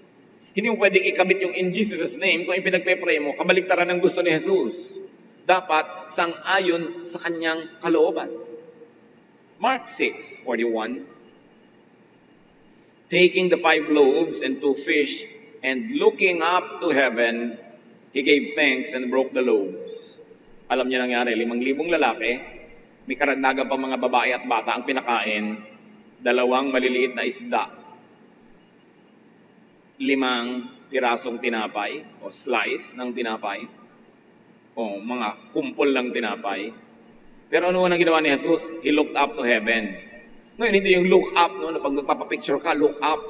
Hindi mo pwedeng ikabit yung in Jesus' name, kung yung pinagpe-pray mo, kabaliktaran ng gusto ni Jesus. Dapat sang-ayon sa kanyang kalooban. Mark 6:41, taking the 5 loaves and 2 fish, and looking up to heaven, he gave thanks and broke the loaves. Alam niyo nangyari, 5,000 lalaki, may karagdagan pa mga babae at bata ang pinakain, 2 maliliit na isda, 5 pirasong tinapay o slice ng tinapay, o mga kumpol ng tinapay. Pero ano ang ginawa ni Jesus? He looked up to heaven. Ngayon, hindi yung look up, no? Na pag nagpapapicture ka, look up.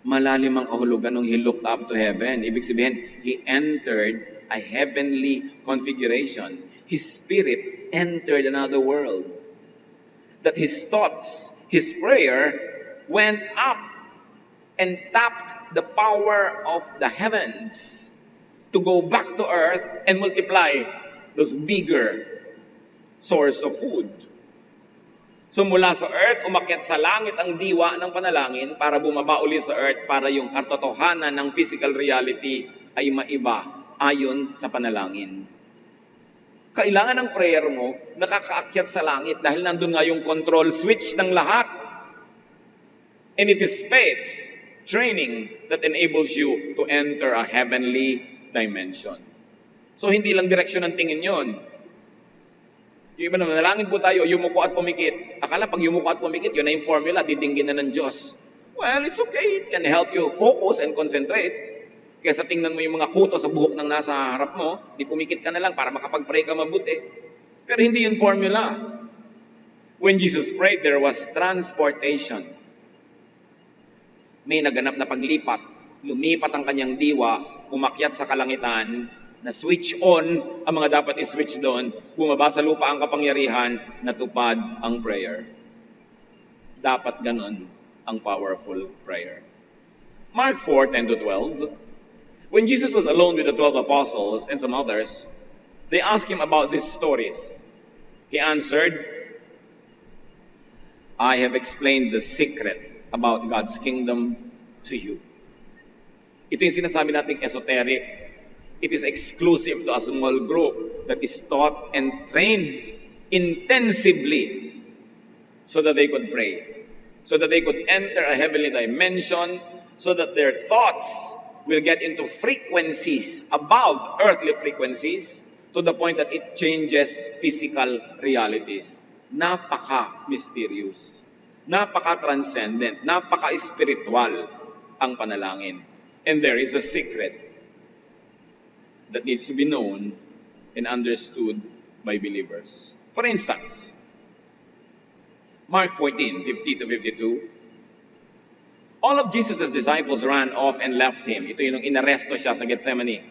Malalim ang kahulugan nung he looked up to heaven. Ibig sabihin, he entered a heavenly configuration. His spirit entered another world. That his thoughts, his prayer, went up and tapped the power of the heavens to go back to earth and multiply those bigger source of food. So mula sa earth, umakyat sa langit ang diwa ng panalangin para bumaba uli sa earth para yung katotohanan ng physical reality ay maiba ayon sa panalangin. Kailangan ng prayer mo nakakaakyat sa langit dahil nandun nga yung control switch ng lahat. And it is faith training that enables you to enter a heavenly dimension. So hindi lang direksyon ng tingin yon. Yung iba naman, nalangin po tayo, yumuko at pumikit. Akala pag yumuko at pumikit, yun na yung formula, didinggin na ng Diyos. Well, it's okay. It can help you focus and concentrate. Kesa tingnan mo yung mga kuto sa buhok ng nasa harap mo, di pumikit ka na lang para makapag-pray ka mabuti. Pero hindi yun formula. When Jesus prayed, there was transportation. May naganap na paglipat. Lumipat ang kanyang diwa, umakyat sa kalangitan, na switch on ang mga dapat i-switch doon, bumaba sa lupa ang kapangyarihan, natupad ang prayer. Dapat ganon ang powerful prayer. Mark 4:10-12. When Jesus was alone with the 12 apostles and some others, they asked him about these stories. He answered, I have explained the secret about God's kingdom to you. Ito yung sinasabi nating esoteric. It is exclusive to a small group that is taught and trained intensively so that they could pray, so that they could enter a heavenly dimension, so that their thoughts will get into frequencies above earthly frequencies to the point that it changes physical realities. Napaka-mysterious, napaka-transcendent, napaka-spiritual ang panalangin. And there is a secret that needs to be known and understood by believers. For instance, Mark 14:50-52, all of Jesus' disciples ran off and left him. Ito yung inaresto siya sa Gethsemane.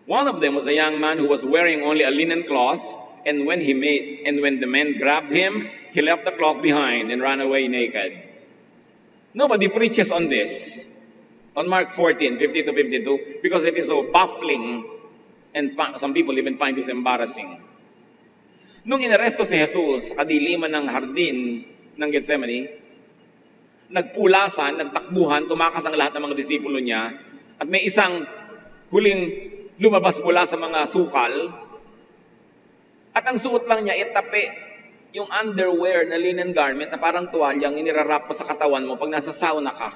One of them was a young man who was wearing only a linen cloth, and when the men grabbed him, he left the cloth behind and ran away naked. Nobody preaches on this. On Mark 14:50-52, because it is so baffling and some people even find this embarrassing. Nung inaresto si Jesus sa kadiliman ng hardin ng Gethsemane, nagpulasan, nagtakbuhan, tumakas ang lahat ng mga disipulo niya, at may isang huling lumabas mula sa mga sukal, at ang suot lang niya, itapi yung underwear na linen garment na parang tuwalyang inirarap mo sa katawan mo pag nasa sauna ka.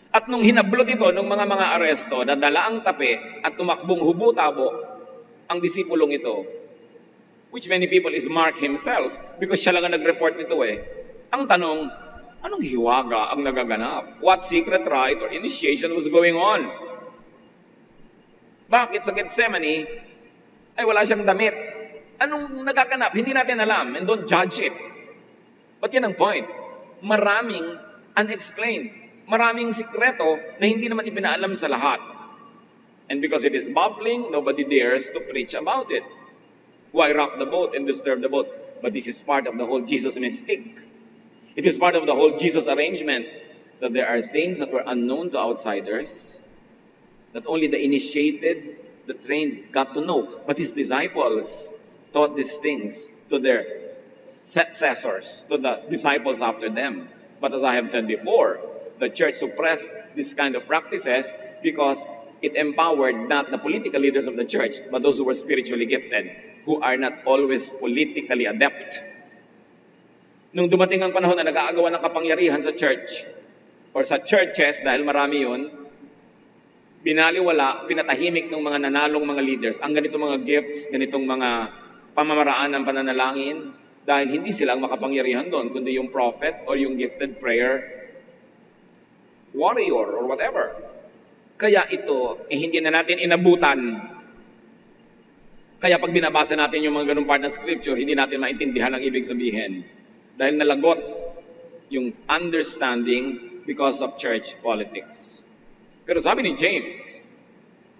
At nung hinablot ito ng mga aresto, nadala ang tape at tumakbong hubo-tabo ang disipulong ito, which many people is Mark himself because siya lang ang nag-report nito eh. Ang tanong, anong hiwaga ang nagaganap? What secret rite or initiation was going on? Bakit sa Gethsemane ay wala siyang damit? Anong nagaganap? Hindi natin alam, and don't judge it. But yan ang point. Maraming unexplained. Maraming sikreto na hindi naman ipinaalam sa lahat. And because it is baffling, nobody dares to preach about it. Why rock the boat and disturb the boat? But this is part of the whole Jesus mystique. It is part of the whole Jesus arrangement that there are things that were unknown to outsiders, that only the initiated, the trained got to know. But his disciples taught these things to their successors, to the disciples after them. But as I have said before, the church suppressed this kind of practices because it empowered not the political leaders of the church, but those who were spiritually gifted, who are not always politically adept. Nung dumating ang panahon na nag-aagawan ng kapangyarihan sa church, or sa churches, dahil marami yun, binaliwala, pinatahimik ng mga nanalong mga leaders, ang ganitong mga gifts, ganitong mga pamamaraan ng pananalangin, dahil hindi sila ang makapangyarihan doon, kundi yung prophet or yung gifted prayer warrior or whatever. Kaya ito, hindi na natin inabutan. Kaya pag binabasa natin yung mga ganung part ng scripture, hindi natin maintindihan ang ibig sabihin. Dahil nalagot yung understanding because of church politics. Pero sabi ni James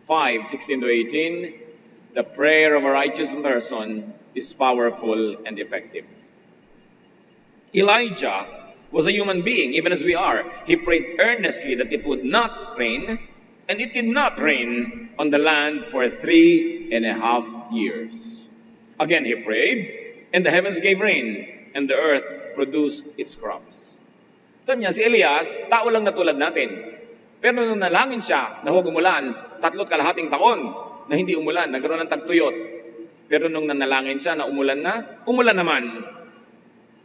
5:16-18, the prayer of a righteous person is powerful and effective. Elijah was a human being, even as we are. He prayed earnestly that it would not rain, and it did not rain on the land for 3.5 years. Again he prayed, and the heavens gave rain, and the earth produced its crops. Sabi niya, si Elias, tao lang na tulad natin. Pero nung nalangin siya na huwag umulan, 3.5 taon na hindi umulan, nagkaroon ng tagtuyot. Pero nung nanalangin siya na umulan naman,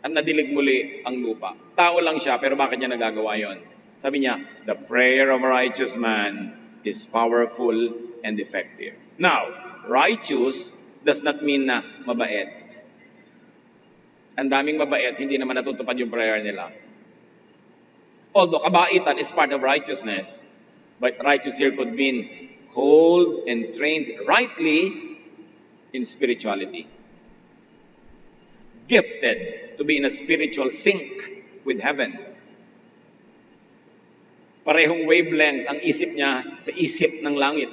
at nadilig muli ang lupa. Tao lang siya, pero bakit niya nagagawa yon? Sabi niya, the prayer of a righteous man is powerful and effective. Now, righteous does not mean na mabait. Ang daming mabait, hindi naman natutupad yung prayer nila. Although kabaitan is part of righteousness, but righteous here could mean called and trained rightly in spirituality. Gifted to be in a spiritual sync with heaven. Parehong wavelength ang isip niya sa isip ng langit.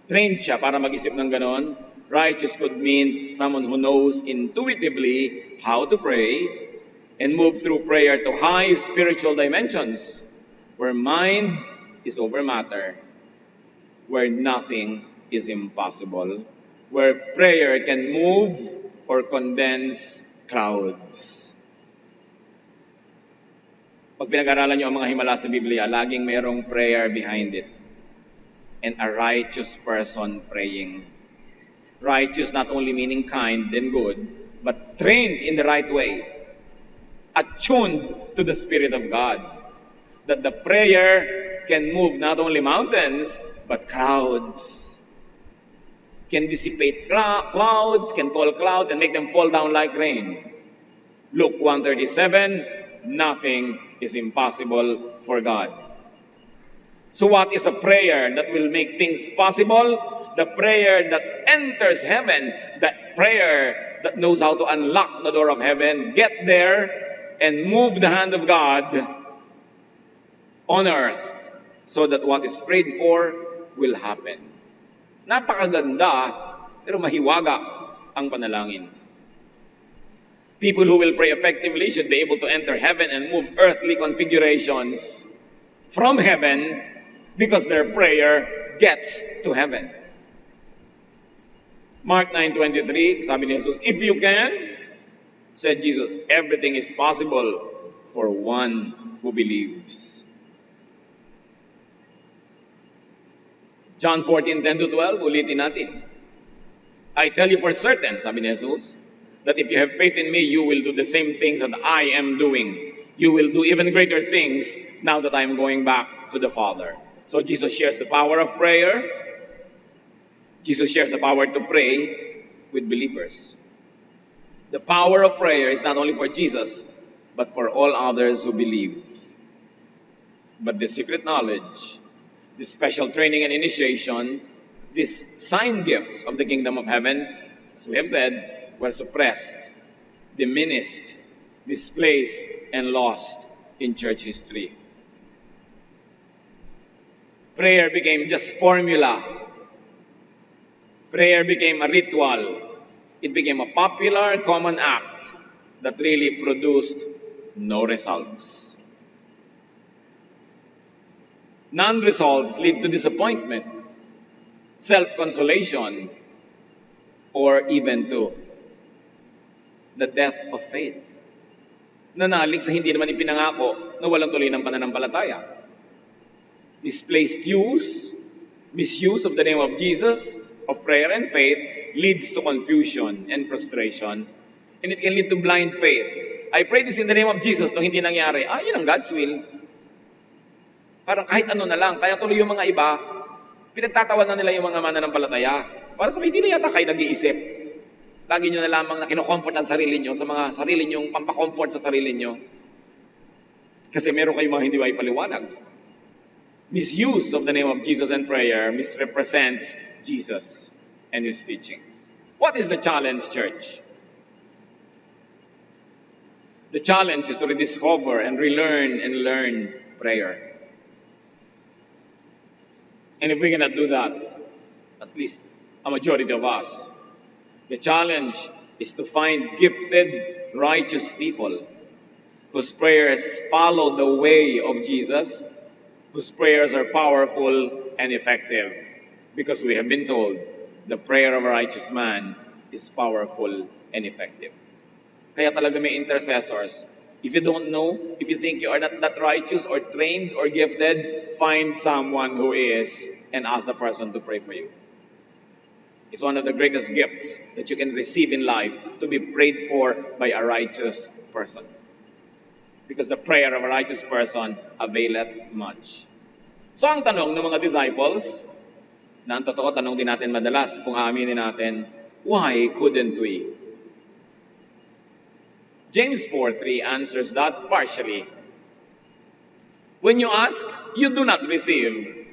Trained siya para mag-isip ng ganon. Righteous could mean someone who knows intuitively how to pray and move through prayer to high spiritual dimensions where mind is over matter, where nothing is impossible, where prayer can move or condense clouds. Pag pinag-aralan niyo ang mga himala sa Biblia, laging mayroong prayer behind it. And a righteous person praying. Righteous not only meaning kind and good, but trained in the right way. Attuned to the Spirit of God. That the prayer can move not only mountains, but clouds. Can dissipate clouds, can call clouds and make them fall down like rain. Luke 1:37, nothing is impossible for God. So what is a prayer that will make things possible? The prayer that enters heaven, the prayer that knows how to unlock the door of heaven, get there and move the hand of God on earth so that what is prayed for will happen. Napakaganda, pero mahiwaga ang panalangin. People who will pray effectively should be able to enter heaven and move earthly configurations from heaven because their prayer gets to heaven. Mark 9:23, sabi ni Jesus, if you can, said Jesus, everything is possible for one who believes. John 14:10-12, ulitin natin. I tell you for certain, sabi ni Jesus, that if you have faith in me, you will do the same things that I am doing. You will do even greater things now that I am going back to the Father. So Jesus shares the power of prayer. Jesus shares the power to pray with believers. The power of prayer is not only for Jesus, but for all others who believe. But the secret knowledge, the special training and initiation, these sign gifts of the kingdom of heaven, as we have said, were suppressed, diminished, displaced, and lost in church history. Prayer became just formula. Prayer became a ritual. It became a popular, common act that really produced no results. Non-results lead to disappointment, self-consolation, or even to the death of faith. Nanalig sa hindi naman ipinangako na walang tuloy ng pananampalataya. Misplaced use, misuse of the name of Jesus, of prayer and faith, leads to confusion and frustration. And it can lead to blind faith. I pray this in the name of Jesus, nung hindi nangyari, yun ang God's will. Parang kahit ano na lang. Kaya tuloy yung mga iba, pinagtatawa na nila yung mga mananampalataya. Para sa hindi na yata kayo nag-iisip. Lagi nyo na lamang na kinocomfort ang sarili nyo sa mga sarili nyong pampacomfort sa sarili nyo. Kasi meron kayong mga hindi may paliwanag. misuse of the name of Jesus and prayer misrepresents Jesus and his teachings. What is the challenge, church? The challenge is to rediscover and relearn and learn prayer. And if we cannot do that, at least a majority of us, the challenge is to find gifted, righteous people whose prayers follow the way of Jesus, whose prayers are powerful and effective. Because we have been told the prayer of a righteous man is powerful and effective. Kaya talaga may intercessors. If you don't know, if you think you are not that righteous or trained or gifted, find someone who is and ask the person to pray for you. It's one of the greatest gifts that you can receive in life, to be prayed for by a righteous person. Because the prayer of a righteous person availeth much. So ang tanong ng mga disciples, na ang totoo tanong din natin madalas kung aaminin natin, why couldn't we? James 4:3 answers that partially. When you ask, you do not receive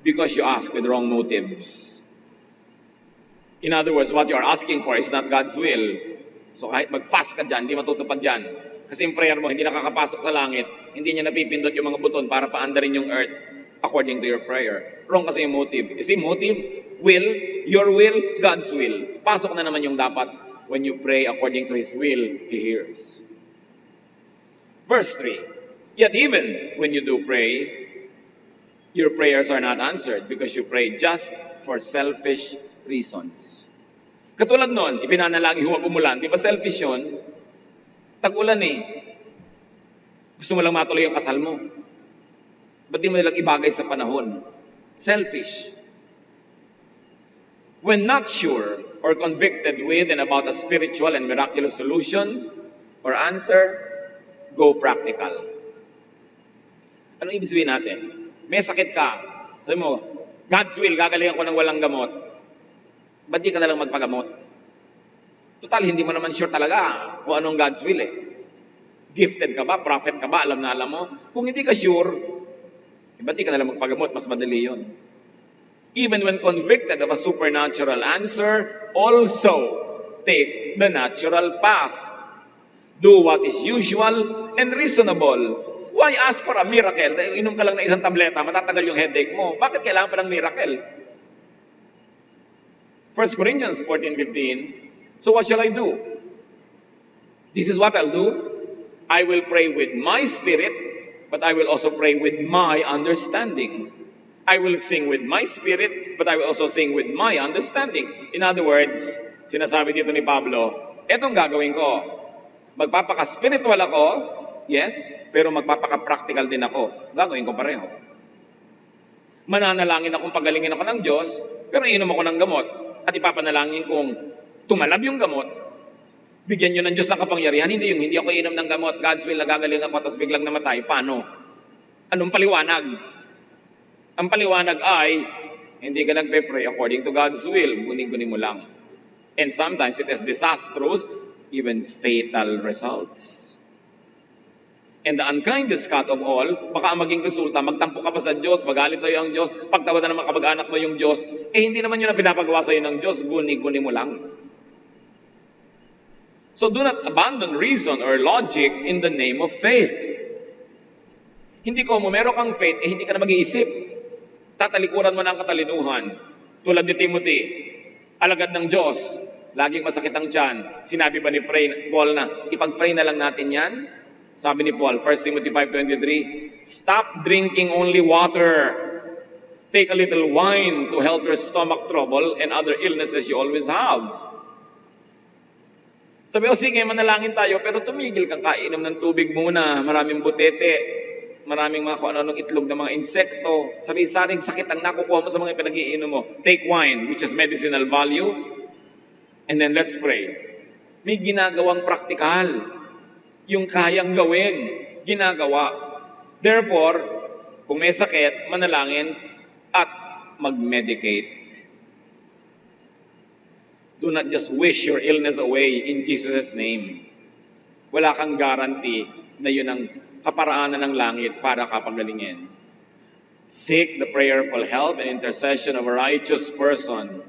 because you ask with wrong motives. In other words, what you are asking for is not God's will. So kahit mag-fast ka dyan, hindi matutupad dyan. Kasi yung prayer mo, hindi nakakapasok sa langit, hindi niya napipindot yung mga buton para paandarin yung earth according to your prayer. Wrong kasi yung motive. You see, motive, will, your will, God's will. Pasok na naman yung dapat. When you pray according to His will, He hears. Verse 3, yet even when you do pray, your prayers are not answered because you pray just for selfish reasons. Katulad nun, ipinanalangin huwag umulan. Di ba selfish yun? Tag-ulan eh. Gusto mo lang matuloy yung kasal mo. Ba't di mo nilang ibagay sa panahon? Selfish. When not sure or convicted with and about a spiritual and miraculous solution or answer, go practical. Anong ibig sabihin natin? May sakit ka. Sabi mo, God's will, gagalingan ko ng walang gamot. Ba't di ka nalang magpagamot? Total, hindi mo naman sure talaga kung anong God's will eh. Gifted ka ba? Prophet ka ba? Alam na alam mo? Kung hindi ka sure, ba't di ka nalang magpagamot? Mas madali yun. Even when convicted of a supernatural answer, also take the natural path. Do what is usual and reasonable. Why ask for a miracle? Inom ka lang na isang tableta, matatagal yung headache mo. Bakit kailangan pa ng miracle? 1 Corinthians 14:15. So what shall I do? This is what I'll do. I will pray with my spirit, but I will also pray with my understanding. I will sing with my spirit, but I will also sing with my understanding. In other words, sinasabi dito ni Pablo, etong gagawin ko. Magpapaka-spiritual ako, yes, pero magpapaka-practical din ako. Gagawin ko pareho. Mananalangin akong pagalingin ako ng Diyos, pero inom ako ng gamot. At ipapanalangin kong tumalab yung gamot. Bigyan nyo ng Diyos ng kapangyarihan. Hindi ako inom ng gamot. God's will, nagagaling ako, tapos biglang namatay. Paano? Anong paliwanag? Ang paliwanag ay, hindi ka nagpe-pray according to God's will. Guni-guni mo lang. And sometimes it has disastrous, even fatal results. And the unkindest cut of all, baka maging resulta, magtampo ka pa sa Diyos, magalit sa iyo ang Diyos, pagtawad na ng mga kamag-anak mo yung Diyos, hindi naman yun ang pinapagawa sa iyo ng Diyos, guni-guni mo lang. So do not abandon reason or logic in the name of faith. Hindi ko mo, meron kang faith, hindi ka na mag-iisip. Tatalikuran mo na ang katalinuhan. Tulad ni Timothy, alagad ng Diyos, laging masakit ang tiyan. Sinabi ba ni Paul na, ipag-pray na lang natin yan? Sabi ni Paul, 1 Timothy 5:23, stop drinking only water. Take a little wine to help your stomach trouble and other illnesses you always have. Sabi, sige, manalangin tayo, pero tumigil kang kainom ng tubig muna. Maraming butete. Maraming mga kung ano-anong itlog ng mga insekto. Sabi-saring sakit ang nakukuha mo sa mga pinag-iinom mo. Take wine, which has medicinal value. And then let's pray. May ginagawang praktikal. Yung kayang gawin, ginagawa. Therefore, kung may sakit, manalangin at mag-medicate. Do not just wish your illness away in Jesus' name. Wala kang guarantee na yun ang kaparaanan ng langit para kapagalingin. Seek the prayerful help and intercession of a righteous person.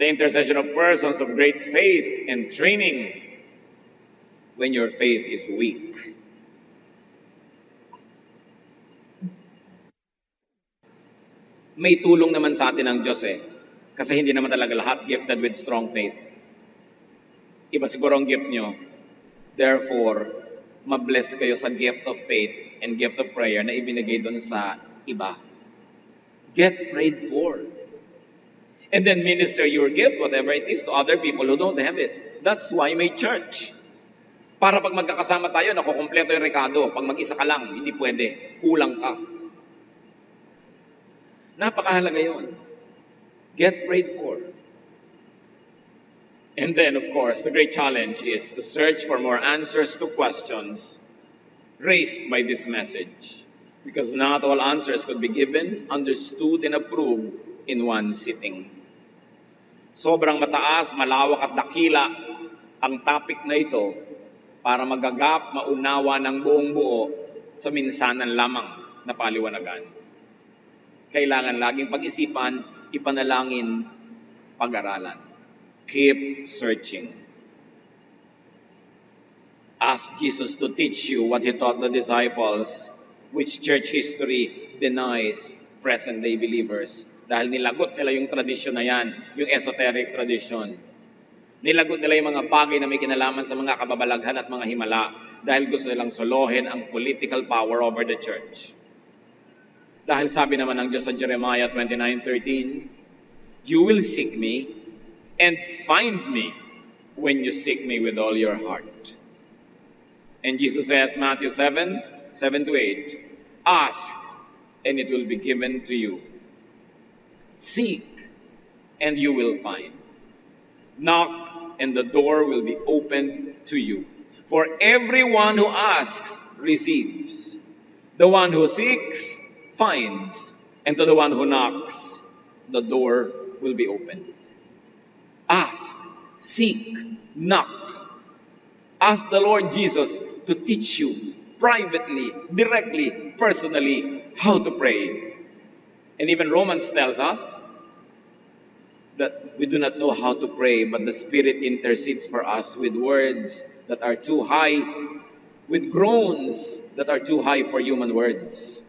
The intercession of persons of great faith and training when your faith is weak. May tulong naman sa atin ang Diyos kasi hindi naman talaga lahat gifted with strong faith. Iba siguro ang gift nyo. Therefore, mabless kayo sa gift of faith and gift of prayer na ibinigay doon sa iba. Get prayed for. And then minister your gift, whatever it is, to other people who don't have it. That's why may church. Para pag magkakasama tayo, nakukumpleto yung rekado. Pag mag-isa ka lang, hindi pwede. Kulang ka. Napakahalaga yun. Get prayed for. And then, of course, the great challenge is to search for more answers to questions raised by this message. Because not all answers could be given, understood, and approved in one sitting. Sobrang mataas, malawak at dakila ang topic na ito para magagap, maunawa ng buong buo sa minsanan lamang na paliwanagan. Kailangan laging pag-isipan, ipanalangin, pag-aralan. Keep searching. Ask Jesus to teach you what He taught the disciples, which church history denies present-day believers. Dahil nilagot nila yung tradisyon na yan, yung esoteric tradition. Nilagot nila yung mga bagay na may kinalaman sa mga kababalaghan at mga himala dahil gusto nilang solohin ang political power over the church. Dahil sabi naman ng Diyos sa Jeremiah 29:13, "You will seek me and find me when you seek me with all your heart." And Jesus says, Matthew 7:7-8, "Ask, and it will be given to you. Seek, and you will find. Knock, and the door will be opened to you. For everyone who asks receives. The one who seeks finds. And to the one who knocks, the door will be opened." Ask, seek, knock. Ask the Lord Jesus to teach you privately, directly, personally how to pray. And even Romans tells us that we do not know how to pray, but the Spirit intercedes for us with words that are too high, with groans that are too high for human words.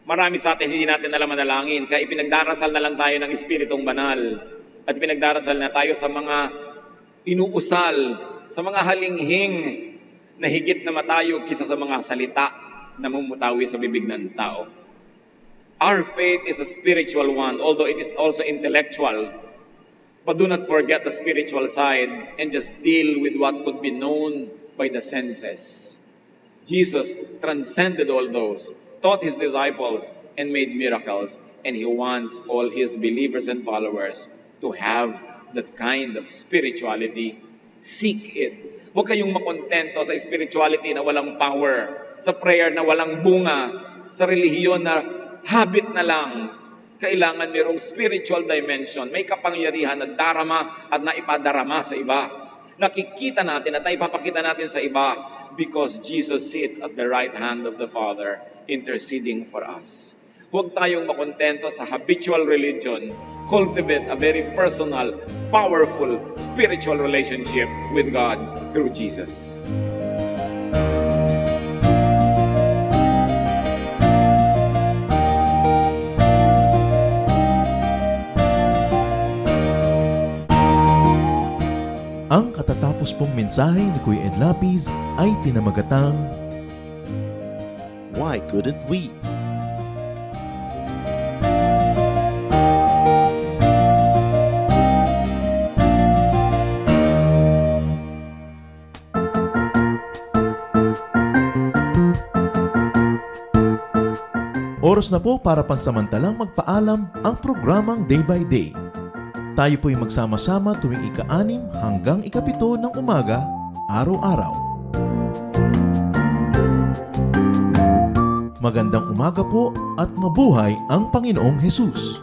Marami sa atin hindi natin alam manalangin, kaya ipinagdarasal na lang tayo ng Espiritong Banal at ipinagdarasal na tayo sa mga inuusal, sa mga halinghing na higit na matayo kisa sa mga salita na mumutawi sa bibig ng tao. Our faith is a spiritual one, although it is also intellectual. But do not forget the spiritual side and just deal with what could be known by the senses. Jesus transcended all those, taught His disciples, and made miracles. And He wants all His believers and followers to have that kind of spirituality. Seek it. Huwag kayong makontento sa spirituality na walang power, sa prayer na walang bunga, sa relihiyon na habit na lang. Kailangan mayroong spiritual dimension. May kapangyarihan na darama at naipadarama sa iba. Nakikita natin at naipapakita natin sa iba because Jesus sits at the right hand of the Father interceding for us. Huwag tayong makontento sa habitual religion. Cultivate a very personal, powerful, spiritual relationship with God through Jesus. Ang katatapos pong mensahe ni Kuya Ed Lapiz ay pinamagatang Why couldn't we? Oras na po para pansamantalang magpaalam ang programang Day by Day. Tayo po'y magsama-sama tuwing ika-6 hanggang ika-7 ng umaga, araw-araw. Magandang umaga po at mabuhay ang Panginoong Hesus!